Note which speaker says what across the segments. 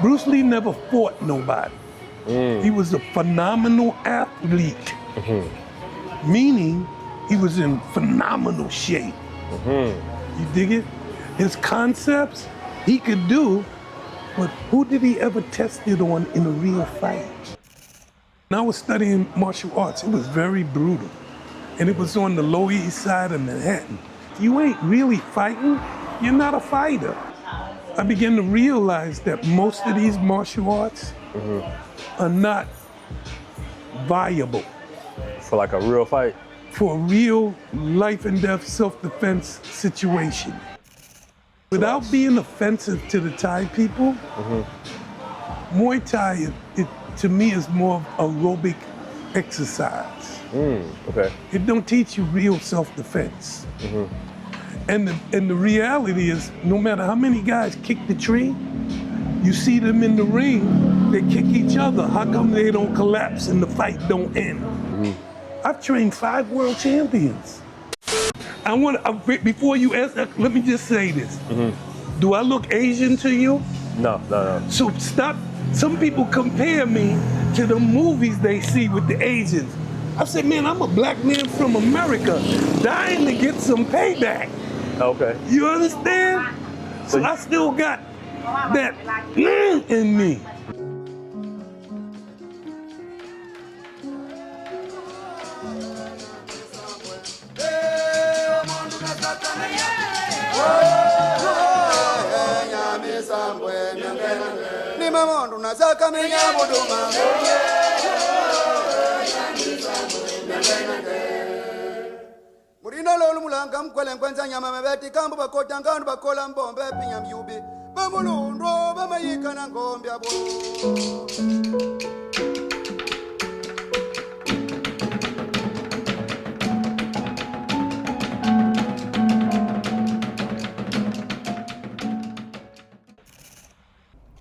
Speaker 1: Bruce Lee never fought nobody. He was a phenomenal athlete, meaning he was in phenomenal shape. You dig it? His concepts, he could do, but who did he ever test it on in a real fight? When I was studying martial arts, it was very brutal. And it was on the Lower East Side of Manhattan. If you ain't really fighting, you're not a fighter. I began to realize that most of these martial arts are not viable.
Speaker 2: For like a real fight?
Speaker 1: For a real life and death self-defense situation. Without being offensive to the Thai people, Muay Thai, to me, is more of aerobic exercise.
Speaker 2: Okay.
Speaker 1: It don't teach you real self-defense. And the reality is, no matter how many guys kick the tree, you see them in the ring, they kick each other. How come they don't collapse and the fight don't end? I've trained 5 world champions. Before you ask that, let me just say this. Do I look Asian to you?
Speaker 2: No.
Speaker 1: So stop. Some people compare me to the movies they see with the Asians. I said, man, I'm a black man from America, dying to get some payback.
Speaker 2: Okay.
Speaker 1: You understand? So I still got that in me.
Speaker 3: Murina lolu mulanga mkwele nkwenza nyama mebeti kambu bakota nganu bakola mbombe pinya myubi bamulundo bamayika na ngombe abo.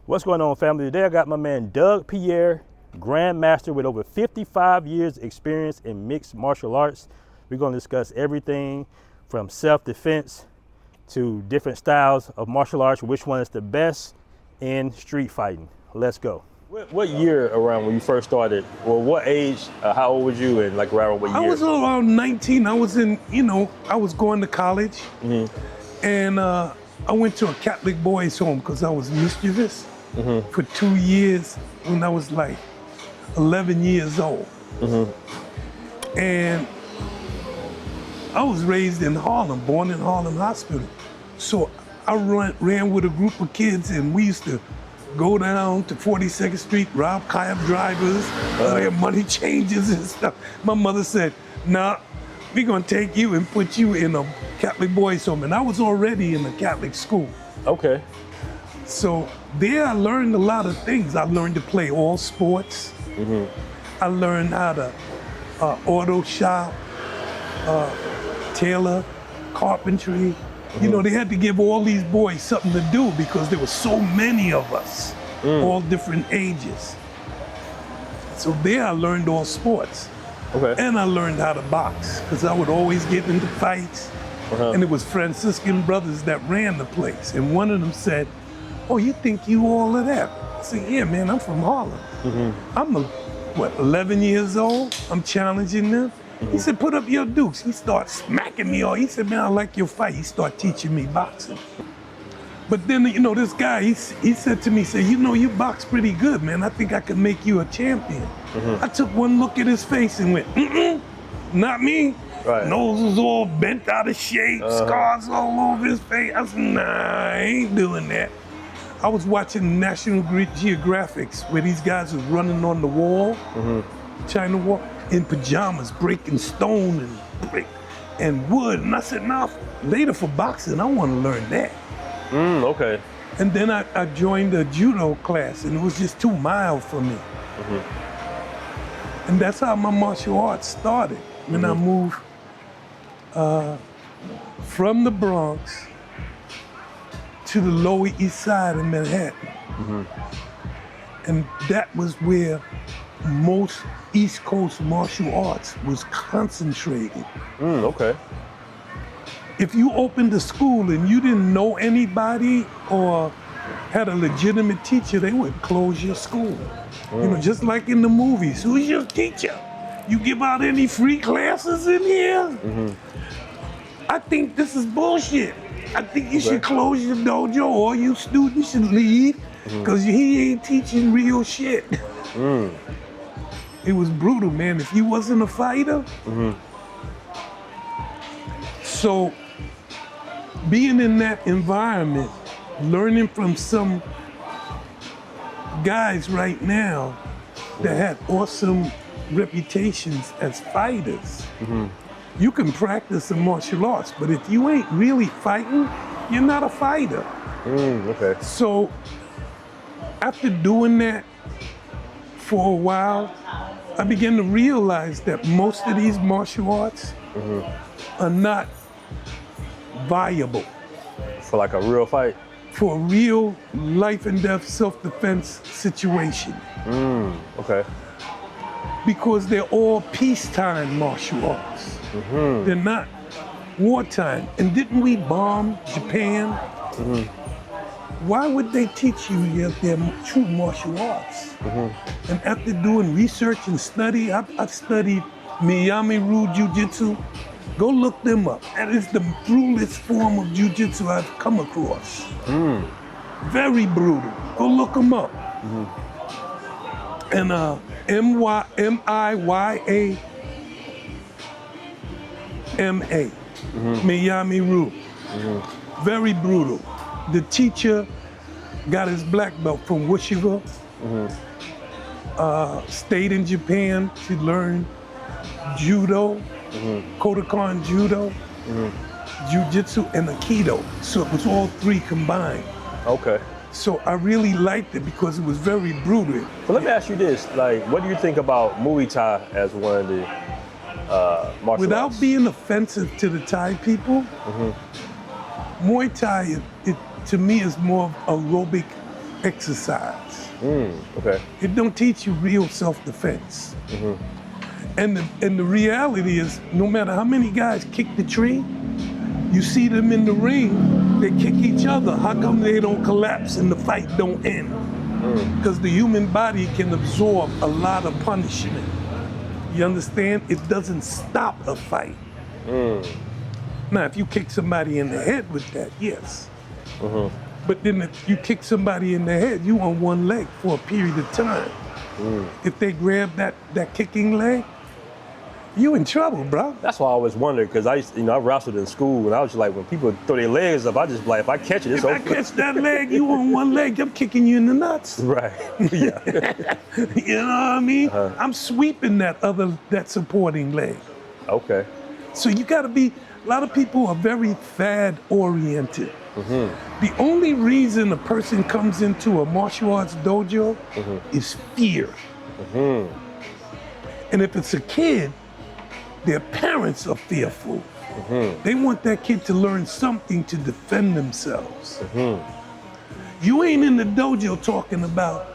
Speaker 2: What's going on, family? Today I got my man Doug Pierre, Grandmaster with over 55 years experience in mixed martial arts. We're going to discuss everything from self-defense to different styles of martial arts, which one is the best in street fighting. Let's go. What year around when you first started, or what age, how old was you, and like around what year?
Speaker 1: I was around 19. I was in, I was going to college. And I went to a Catholic boys' home because I was mischievous for 2 years when I was like 11 years old. And I was raised in Harlem, born in Harlem Hospital. So I ran with a group of kids, and we used to go down to 42nd Street, rob cab drivers, their money changes and stuff. My mother said, nah, we're gonna take you and put you in a Catholic boys' home. And I was already in a Catholic school.
Speaker 2: Okay.
Speaker 1: So there I learned a lot of things. I learned to play all sports. I learned how to auto shop, tailor, carpentry. You know, they had to give all these boys something to do because there were so many of us, all different ages. So there I learned all sports.
Speaker 2: Okay.
Speaker 1: And I learned how to box because I would always get into fights. And it was Franciscan brothers that ran the place. And one of them said, oh, you think you all of that? I said, yeah, man, I'm from Harlem. I'm 11 years old. I'm challenging them. He said, put up your dukes. He started smacking me all. He said, man, I like your fight. He started teaching me boxing. But then, this guy, he said to me, you box pretty good, man. I think I could make you a champion. I took one look at his face and went, not me.
Speaker 2: Right.
Speaker 1: Nose was all bent out of shape, scars all over his face. I said, nah, I ain't doing that. I was watching National Geographics where these guys was running on the wall, China Wall, in pajamas, breaking stone and wood. And I said, nah, later for boxing, I want to learn that.
Speaker 2: Okay.
Speaker 1: And then I joined a judo class, and it was just too mild for me. And that's how my martial arts started. When I moved from the Bronx to the Lower East Side of Manhattan. And that was where most East Coast martial arts was concentrated.
Speaker 2: Okay.
Speaker 1: If you opened a school and you didn't know anybody or had a legitimate teacher, they would close your school. You know, just like in the movies. Who's your teacher? You give out any free classes in here? I think this is bullshit. I think you should close your dojo, or you students should leave, because he ain't teaching real shit. It was brutal, man. If you wasn't a fighter, so being in that environment, learning from some guys right now that had awesome reputations as fighters. You can practice the martial arts, but if you ain't really fighting, you're not a fighter.
Speaker 4: Okay.
Speaker 1: So after doing that for a while, I began to realize that most of these martial arts are not viable
Speaker 4: For like a real fight?
Speaker 1: for a real life and death self-defense situation,
Speaker 4: Okay.
Speaker 1: because they're all peacetime martial arts. They're not wartime. And didn't we bomb Japan? Why would they teach you their true martial arts? And after doing research and study, I've studied Miyami-Ryu Jiu-Jitsu. Go look them up. That is the brutalest form of jiu-jitsu I've come across. Very brutal. Go look them up. And M-I-Y-A-M-A, Miyami-Ryu. Very brutal. The teacher got his black belt from Wushiva, stayed in Japan to learn judo, Kodokan judo, jiu-jitsu, and aikido. So it was all three combined.
Speaker 4: Okay.
Speaker 1: So I really liked it because it was very brutal.
Speaker 4: But let me ask you this, like, what do you think about Muay Thai as one of the martial
Speaker 1: Without
Speaker 4: arts?
Speaker 1: being offensive to the Thai people, Muay Thai, it to me is more of aerobic exercise.
Speaker 4: Okay.
Speaker 1: It don't teach you real self-defense. And the reality is, no matter how many guys kick the tree, you see them in the ring, they kick each other. How come they don't collapse and the fight don't end? Because the human body can absorb a lot of punishment. You understand? It doesn't stop a fight. Now, if you kick somebody in the head with that, yes. But then if you kick somebody in the head, you on one leg for a period of time. If they grab that kicking leg, you in trouble, bro.
Speaker 4: That's why I always wondered, because I wrestled in school, and I was just like, when people throw their legs up, I just like, if I catch it, it's
Speaker 1: If I
Speaker 4: over.
Speaker 1: catch that leg, you on one leg, I'm kicking you in the nuts.
Speaker 4: Right. Yeah.
Speaker 1: You know what I mean? I'm sweeping that supporting leg.
Speaker 4: Okay.
Speaker 1: So you gotta be, a lot of people are very fad oriented. The only reason a person comes into a martial arts dojo is fear. And if it's a kid, their parents are fearful. They want that kid to learn something to defend themselves. You ain't in the dojo talking about,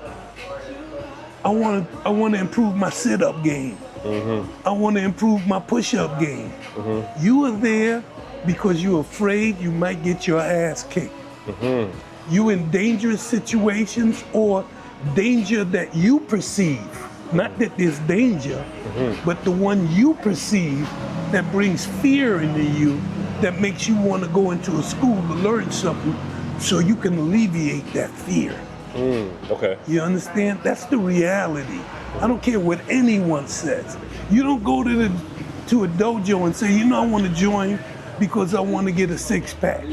Speaker 1: I want to improve my sit-up game. I want to improve my push-up game. You are there because you're afraid you might get your ass kicked. You in dangerous situations or danger that you perceive. Not that there's danger, but the one you perceive that brings fear into you, that makes you want to go into a school to learn something so you can alleviate that fear.
Speaker 4: Okay.
Speaker 1: You understand? That's the reality. I don't care what anyone says. You don't go to a dojo and say, I want to join because I want to get a six-pack.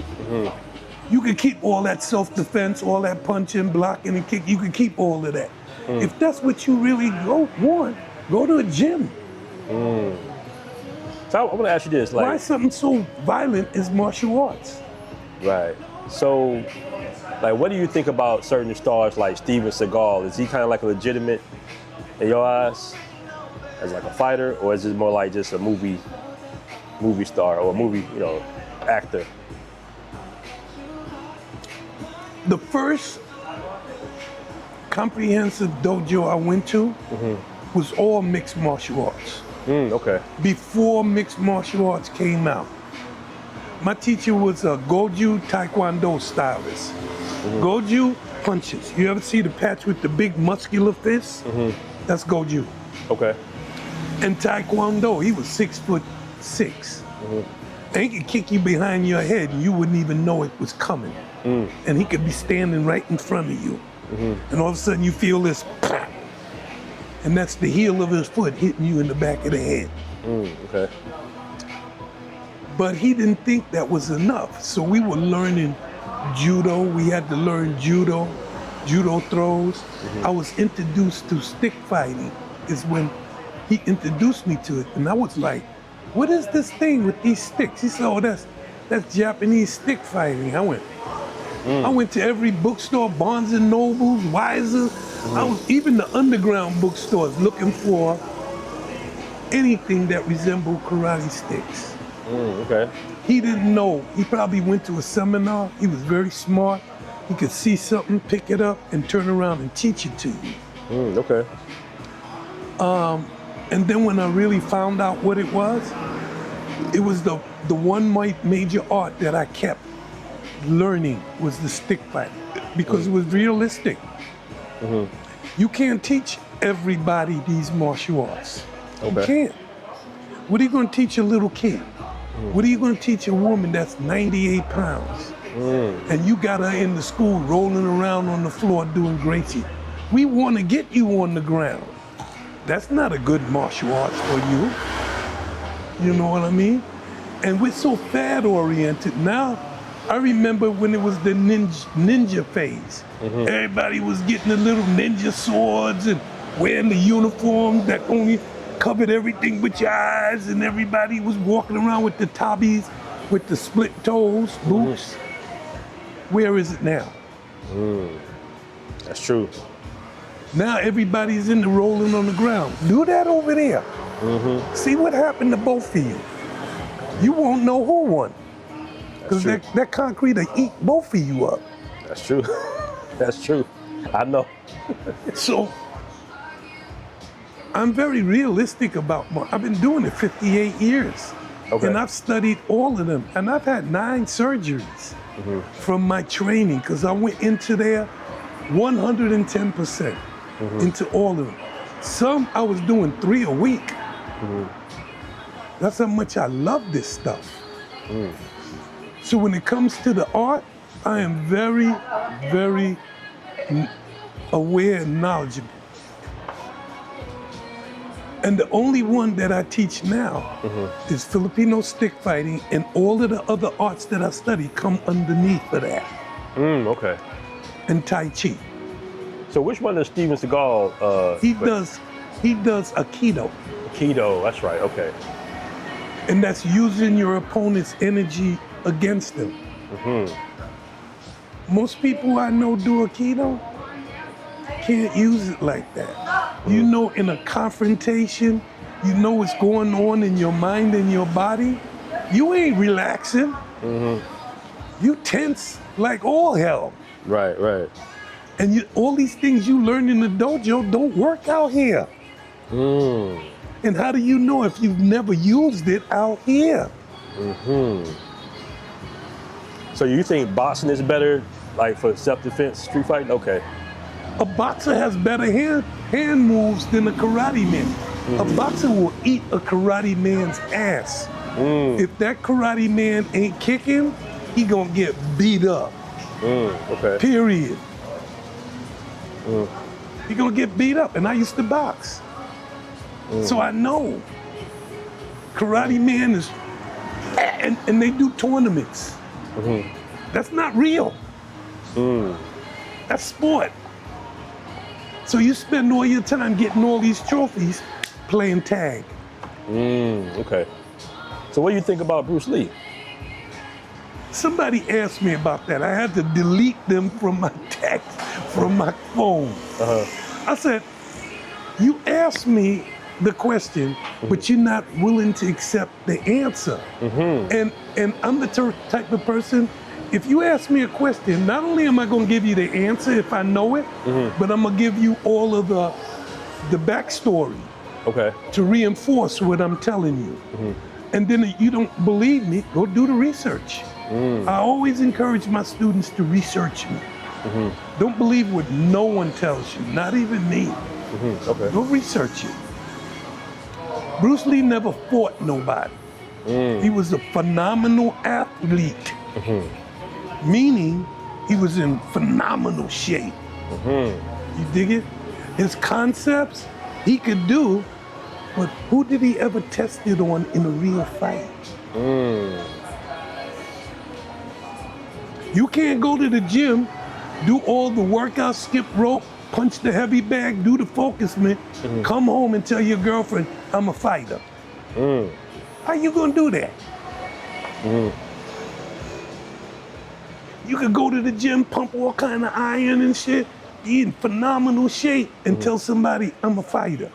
Speaker 1: You can keep all that self-defense, all that punching, blocking, and kicking. You can keep all of that. If that's what you really want, go to a gym.
Speaker 4: So I want to ask you this, like,
Speaker 1: Why something so violent is martial arts?
Speaker 4: right. So, like, what do you think about certain stars like Steven Seagal? Is he kind of like a legitimate, in your eyes, as like a fighter, or is it more like just a movie star or a movie, actor?
Speaker 1: The first comprehensive dojo I went to was all mixed martial arts.
Speaker 4: Okay.
Speaker 1: Before mixed martial arts came out. My teacher was a Goju Taekwondo stylist. Goju punches. You ever see the patch with the big muscular fists? That's Goju.
Speaker 4: Okay.
Speaker 1: And Taekwondo, he was 6'6". And he could kick you behind your head and you wouldn't even know it was coming. And he could be standing right in front of you. And all of a sudden you feel this, and that's the heel of his foot hitting you in the back of the head.
Speaker 4: Okay.
Speaker 1: But he didn't think that was enough. So we were learning judo. We had to learn judo throws. I was introduced to stick fighting is when he introduced me to it. And I was like, what is this thing with these sticks? He said, oh, that's Japanese stick fighting. I went to every bookstore, Barnes and Nobles, Weiser. I was even the underground bookstores looking for anything that resembled karate sticks.
Speaker 4: Okay.
Speaker 1: He didn't know. He probably went to a seminar. He was very smart. He could see something, pick it up, and turn around and teach it to you.
Speaker 4: Okay.
Speaker 1: And then when I really found out what it was the one major art that I kept learning was the stick fight, because it was realistic. You can't teach everybody these martial arts. You can't. What are you going to teach a little kid? What are you going to teach a woman that's 98 pounds? And you got her in the school rolling around on the floor doing Gracie. We want to get you on the ground. That's not a good martial arts for you. You know what I mean? And we're so fad oriented now. I remember when it was the ninja phase. Everybody was getting the little ninja swords and wearing the uniform that only covered everything but your eyes, and everybody was walking around with the tabis, with the split toes, boots. Where is it now?
Speaker 4: That's true.
Speaker 1: Now everybody's into rolling on the ground. Do that over there. See what happened to both of you. You won't know who won. Because that concrete will eat both of you up.
Speaker 4: That's true. That's true. I know.
Speaker 1: So I'm very realistic about I've been doing it 58 years. And I've studied all of them. And I've had 9 surgeries from my training, because I went into there 110% into all of them. Some I was doing 3 a week. That's how much I love this stuff. So when it comes to the art, I am very, very aware and knowledgeable. And the only one that I teach now is Filipino stick fighting, and all of the other arts that I study come underneath of that.
Speaker 4: Okay.
Speaker 1: And Tai Chi.
Speaker 4: So which one does Steven Seagal?
Speaker 1: He does Aikido.
Speaker 4: Aikido, that's right, okay.
Speaker 1: And that's using your opponent's energy against them. Most people I know do Aikido can't use it like that. You know, in a confrontation, you know what's going on in your mind and your body. You ain't relaxing. You tense like all hell.
Speaker 4: Right, right.
Speaker 1: And all these things you learn in the dojo don't work out here. And how do you know if you've never used it out here?
Speaker 4: So you think boxing is better, like for self-defense, street fighting? Okay.
Speaker 1: A boxer has better hand moves than a karate man. A boxer will eat a karate man's ass. If that karate man ain't kicking, he gonna get beat up.
Speaker 4: Okay.
Speaker 1: Period. He gonna get beat up, and I used to box. So I know. Karate man is, and they do tournaments. That's not real. That's sport. So you spend all your time getting all these trophies playing tag.
Speaker 4: Okay. So what do you think about Bruce Lee?
Speaker 1: Somebody asked me about that. I had to delete them from my text, from my phone. I said, you asked me the question, but you're not willing to accept the answer. And I'm the type of person, if you ask me a question, not only am I gonna give you the answer if I know it, but I'm gonna give you all of the backstory to reinforce what I'm telling you. And then if you don't believe me, go do the research. I always encourage my students to research me. Don't believe what no one tells you, not even me.
Speaker 4: Okay.
Speaker 1: Go research it. Bruce Lee never fought nobody. He was a phenomenal athlete, meaning he was in phenomenal shape. You dig it? His concepts he could do, but who did he ever test it on in a real fight? You can't go to the gym, do all the workouts, skip rope, punch the heavy bag, do the focusment, come home and tell your girlfriend, I'm a fighter. How you gonna do that? You could go to the gym, pump all kind of iron and shit, be in phenomenal shape and tell somebody, I'm a fighter.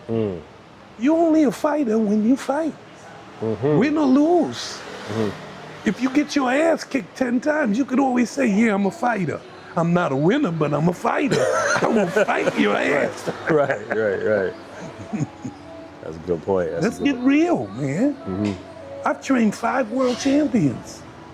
Speaker 1: You're only a fighter when you fight. Win or lose. If you get your ass kicked 10 times, you could always say, yeah, I'm a fighter. I'm not a winner, but I'm a fighter. I will fight your ass.
Speaker 4: Right. That's a good point.
Speaker 1: Let's get real, man. I've trained 5 world champions.